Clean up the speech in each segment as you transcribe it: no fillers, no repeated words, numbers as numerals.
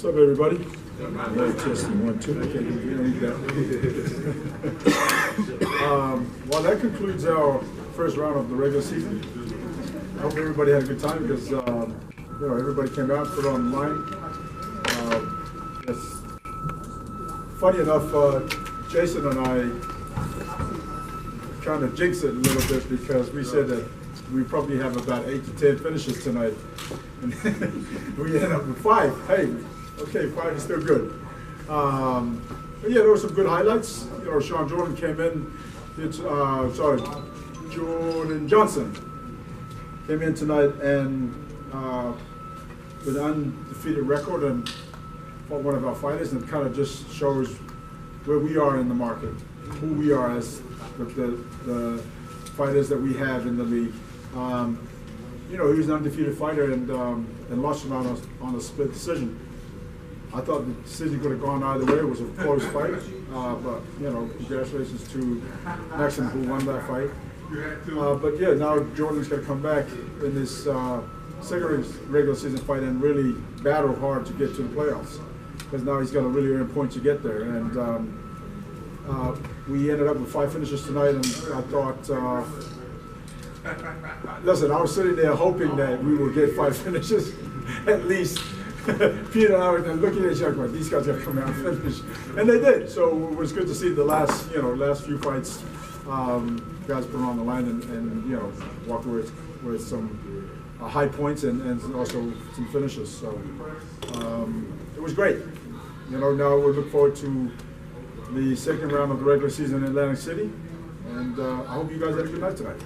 What's up, everybody? Testing 1, 2. Okay, we don't need that. Well, that concludes our first round of the regular season. I hope everybody had a good time because everybody came out, put it on the line. It's funny enough, Jason and I kind of jinxed it a little bit because we said that we probably have about 8 to 10 finishes tonight, and we ended up with 5. Hey, okay, 5 is still good. But yeah, there were some good highlights. Sean Jordan came in. Jordan Johnson came in tonight and with an undefeated record and fought one of our fighters, and it kind of just shows where we are in the market, who we are as the fighters that we have in the league. He was an undefeated fighter and lost him on a split decision. I thought the decision could have gone either way. It was a close fight, but congratulations to Maxim who won that fight. But yeah, now Jordan's going to come back in this second regular season fight and really battle hard to get to the playoffs, because now he's got to really earn points to get there. And we ended up with 5 finishes tonight, and I thought. Listen, I was sitting there hoping that we would get 5 finishes at least. Peter and I were looking at each other, these guys have to come out and finish, and they did. So it was good to see the last few fights, guys put on the line and walk away with some high points and also some finishes. So it was great. Now we look forward to the second round of the regular season in Atlantic City, and I hope you guys had a good night tonight.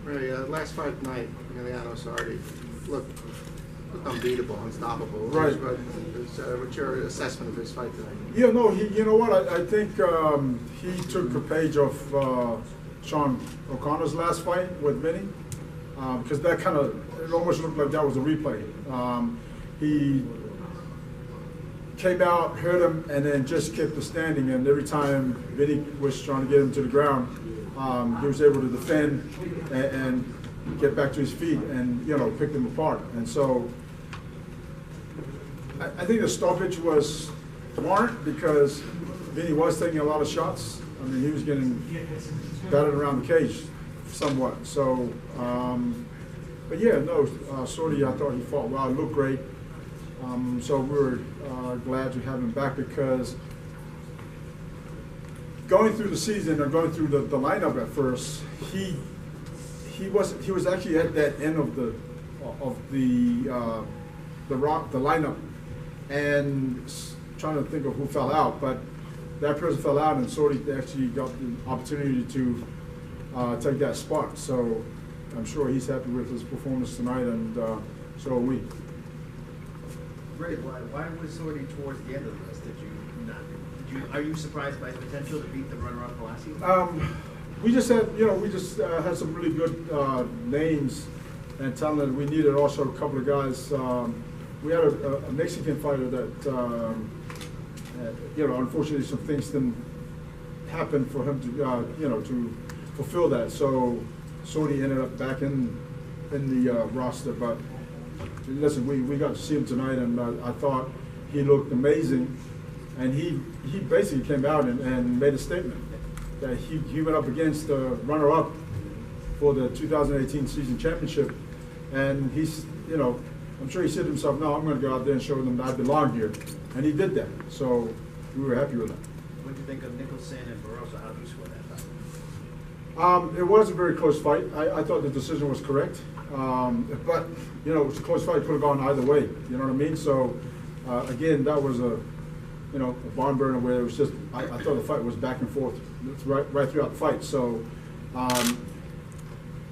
Ray, last fight tonight, Emiliano already looked unbeatable, unstoppable. Right. But what's your assessment of his fight tonight? Yeah, no, you know what? I think he took a page of Sean O'Connor's last fight with Vinny, because that it almost looked like that was a replay. He came out, hurt him, and then just kept the standing. And every time Vinny was trying to get him to the ground, he was able to defend and get back to his feet and pick them apart. And so I think the stoppage was warranted because Vinny was taking a lot of shots. I mean, he was getting battered around the cage somewhat. So, but yeah, no, Sorty, I thought he fought well. He looked great. So we were glad to have him back, because going through the season and going through the lineup at first, he was actually at that end of the lineup and trying to think of who fell out, but that person fell out, and Sorty actually got the opportunity to take that spot. So I'm sure he's happy with his performance tonight, and so are we. Ray, why was Sorty towards the end of the list? Are you surprised by his potential to beat the runner-up Coliseum? We just had, had some really good names and talent. We needed also a couple of guys. We had a Mexican fighter that, unfortunately some things didn't happen for him to, to fulfill that. So Sorty ended up back in the roster. But listen, we got to see him tonight, and I thought he looked amazing. And he basically came out and made a statement that he went up against the runner-up for the 2018 season championship, and he's, I'm sure he said to himself, no, I'm going to go out there and show them that I belong here, and he did that. So we were happy with that. What do you think of Nicholson and Barroso? How do you score that fight? It was a very close fight. I thought the decision was correct, but it was a close fight. It could have gone either way. You know what I mean? So again, that was a barn burner where it was just, I thought the fight was back and forth right throughout the fight. So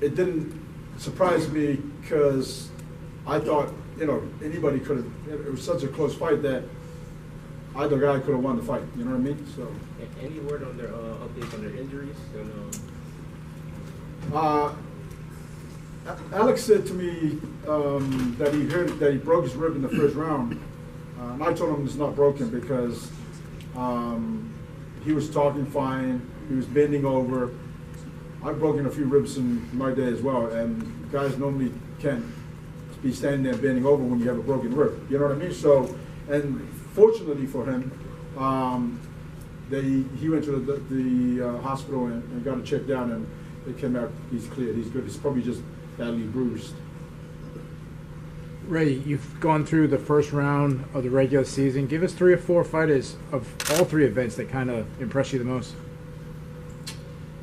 it didn't surprise me, because I thought, anybody could have, it was such a close fight that either guy could have won the fight. You know what I mean? So. Any word on their updates on their injuries? Alex said to me that he broke his rib in the first round. And I told him it's not broken, because he was talking fine, he was bending over. I've broken a few ribs in my day as well, and guys normally can't be standing there bending over when you have a broken rib. You know what I mean? So, and fortunately for him, he went to the hospital and got it checked down, and it came out he's cleared. He's good. He's probably just badly bruised. Ray, you've gone through the first round of the regular season. Give us 3 or 4 fighters of all 3 events that kind of impress you the most.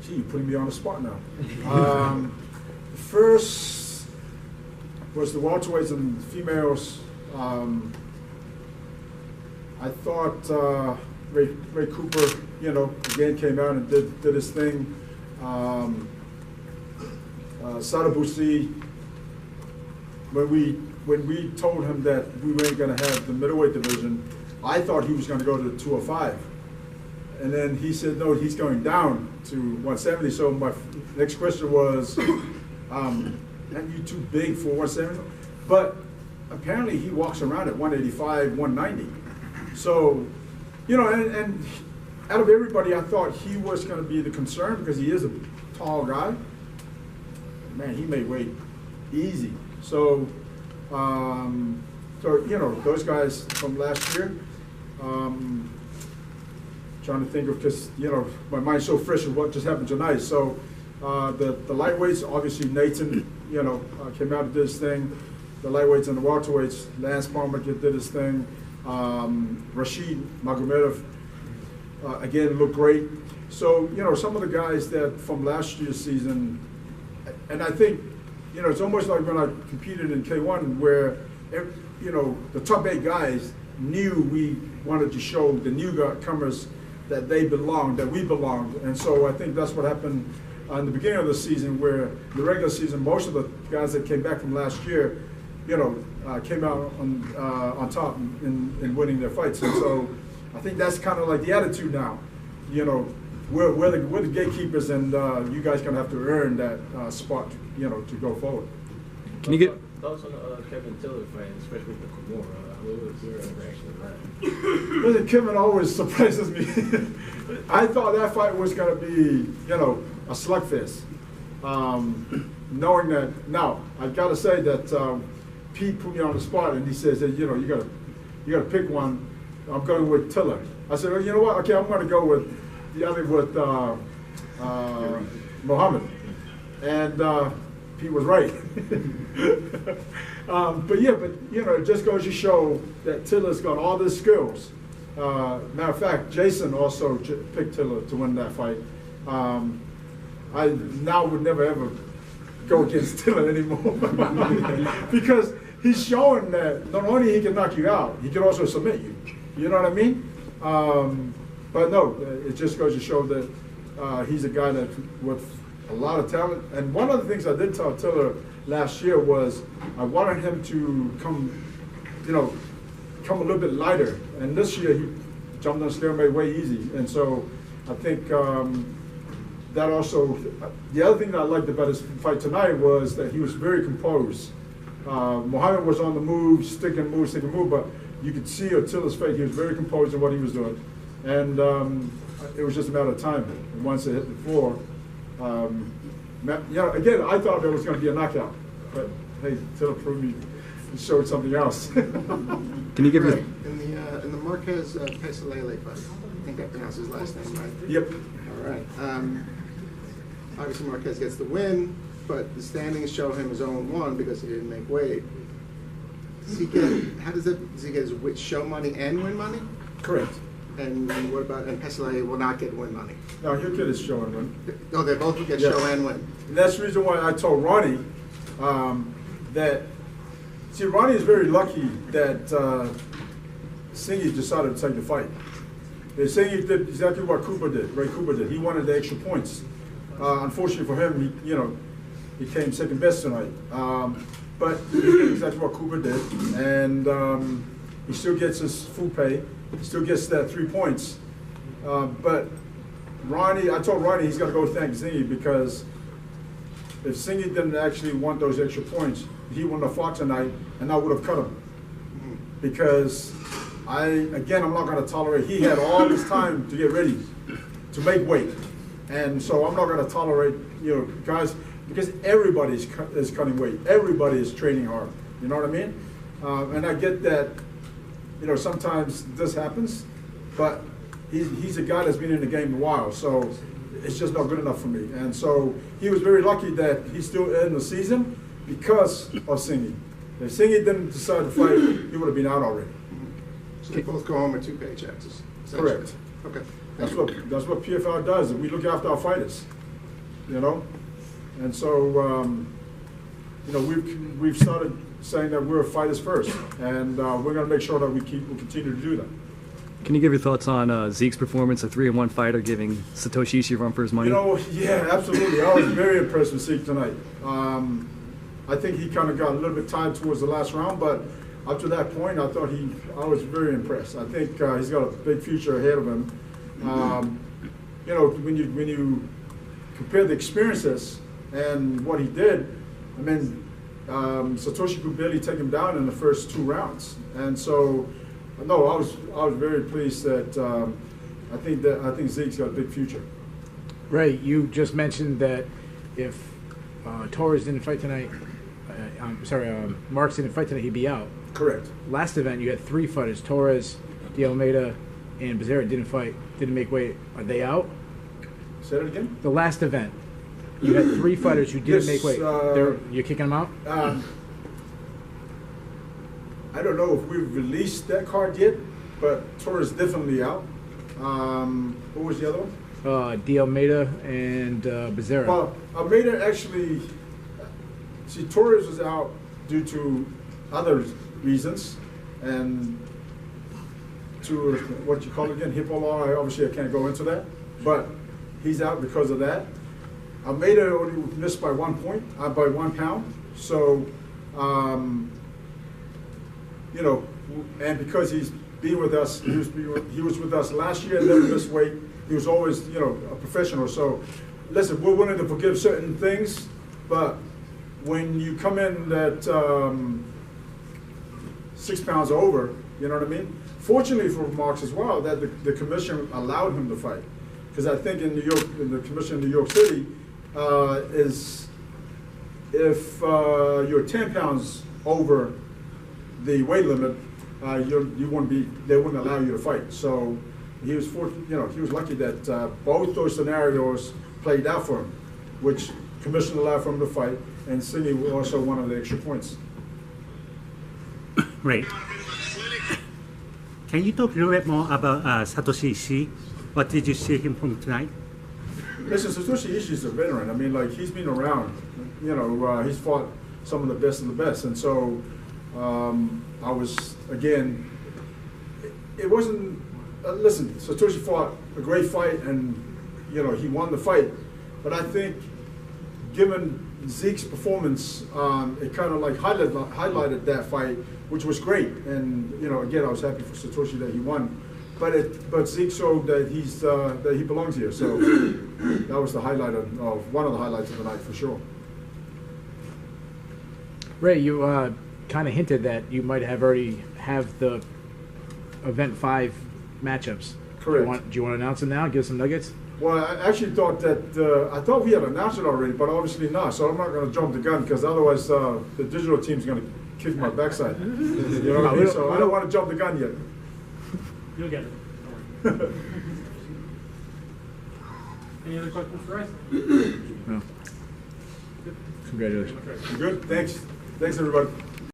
Gee, you're putting me on the spot now. The first was the welterweights and females. I thought Ray Cooper, again came out and did his thing. Sadabusi, when we told him that we weren't going to have the middleweight division, I thought he was going to go to 205. And then he said, no, he's going down to 170. So my next question was, aren't you too big for 170? But apparently he walks around at 185, 190. So, and out of everybody, I thought he was going to be the concern because he is a tall guy. Man, he made weight easy. So, those guys from last year, trying to think of, because, my mind's so fresh of what just happened tonight. So, the lightweights, obviously Nathan, came out and did his thing. The lightweights and the welterweights, Lance Palmer did his thing. Rashid Magomedov, again, looked great. So, some of the guys that from last year's season, and I think, it's almost like when I competed in K1 where, the top 8 guys knew we wanted to show the newcomers that they belonged, that we belonged. And so I think that's what happened in the beginning of the season, where the regular season, most of the guys that came back from last year, came out on top in winning their fights. And so I think that's kind of like the attitude now. We're the gatekeepers, and you guys going to have to earn that spot, to go forward. Can you get thoughts on the Kevin Tiller fight, especially with the Kimura? What was your reaction to that? Listen, Kevin always surprises me. I thought that fight was going to be, a slugfest. Knowing that, now I've got to say that Pete put me on the spot, and he says that you got to pick one. I'm going with Tiller. I said, well, you know what? Okay, I'm going to go with the other with Muhammad, and Pete was right. But it just goes to show that Tiller's got all the skills. Matter of fact, Jason also picked Tiller to win that fight. I now would never ever go against Tiller anymore because he's showing that not only he can knock you out, he can also submit you. You know what I mean? But no, it just goes to show that he's a guy that with a lot of talent. And one of the things I did tell Tiller last year was I wanted him to come a little bit lighter. And this year he jumped on stalemate way easy. And so I think that also, the other thing that I liked about his fight tonight was that he was very composed. Muhammad was on the move, stick and move, but you could see on Tiller's face, he was very composed in what he was doing. And it was just a matter of time. And once it hit the floor, again, I thought there was going to be a knockout. But hey, Tiller proved me, he showed something else. Can you give me in the Marquez Pesalele fight, I think I pronounced his last name right. Yep. All right. Obviously Marquez gets the win, but the standings show him his own one because he didn't make weight. Does he get his show money and win money? Correct. And what about, and Pesalele will not get win money? No, he'll get his show and win. No, they both will get show and win. And that's the reason why I told Ronnie that, see, Ronnie is very lucky that Singy decided to take the fight. Singy did exactly what Ray Cooper did. He wanted the extra points. Unfortunately for him, he came second best tonight. But he did exactly what Cooper did, and he still gets his full pay. He still gets that 3 points. But Ronnie, I told Ronnie he's got to go thank Zingy, because if Zingy didn't actually want those extra points, he wouldn't have fought tonight, and I would have cut him. Because I'm not going to tolerate, he had all this time to get ready, to make weight. And so I'm not going to tolerate, guys, because everybody is cutting weight. Everybody is training hard. You know what I mean? And I get that, you know, sometimes this happens, but he's a guy that's been in the game a while, so it's just not good enough for me. And so he was very lucky that he's still in the season because of Singy. If Singy didn't decide to fight, he would have been out already. So they both go home with 2 paychecks. essentially. Correct. Okay. That's what PFL does. We look after our fighters, you know, and so you know we've started saying that we're fighters first, and we're going to make sure that we continue to do that. Can you give your thoughts on Zeke's performance, a 3-1 fighter giving Satoshi Ishii a run for his money? You know, yeah, absolutely. I was very impressed with Zeke tonight. I think he kind of got a little bit tired towards the last round, but up to that point, I was very impressed. I think he's got a big future ahead of him. You know, when you compare the experiences and what he did, I mean, Satoshi could barely take him down in the first 2 rounds, and so no, I was very pleased that I think Zeke's got a big future. Ray, you just mentioned that if Torres didn't fight tonight, Marks didn't fight tonight, he'd be out. Correct. Last event, you had 3 fighters: Torres, De Almeida, and Becerra didn't make weight. Are they out? Say that again. The last event, you had 3 fighters who didn't make weight. You're kicking them out? I don't know if we've released that card yet, but Torres definitely out. What was the other one? De Almeida and Becerra. Well, Almeida actually, see, Torres was out due to other reasons, and to what you call it again, hip law. Obviously, I can't go into that, but he's out because of that. Almeida only missed by 1 point, by 1 pound. So, you know, and because he's been with us, he was with us last year and never missed weight. He was always, you know, a professional. So, listen, we're willing to forgive certain things, but when you come in at 6 pounds over, you know what I mean? Fortunately for Marks as well, that the commission allowed him to fight, because I think in New York, in the commission in New York City, is if you're 10 pounds over the weight limit, you wouldn't be. They wouldn't allow you to fight. So he was, he was lucky that both those scenarios played out for him, which commission allowed for him to fight, and Sydney also won the extra points. Right. Can you talk a little bit more about Satoshi Ishii? What did you see him from tonight? Listen, Satoshi Ishii is a veteran. I mean, like, he's been around. You know, he's fought some of the best of the best, and so I was, again, it wasn't. Listen, Satoshi fought a great fight, and you know he won the fight. But I think, given Zeke's performance, it kind of like highlighted that fight, which was great. And you know, again, I was happy for Satoshi that he won. But Zeke showed that that he belongs here. So that was the highlight of one of the highlights of the night for sure. Ray, you kind of hinted that you might have already have the event 5 matchups. Correct. Do you want to announce them now? Give some nuggets. Well, I actually thought that I thought we had announced it already, but obviously not. So I'm not going to jump the gun, because otherwise the digital team's going to kick my backside. You know what I mean? So I don't want to jump the gun yet. You'll get it. Any other questions for us? No. Congratulations. You good? Thanks. Thanks, everybody.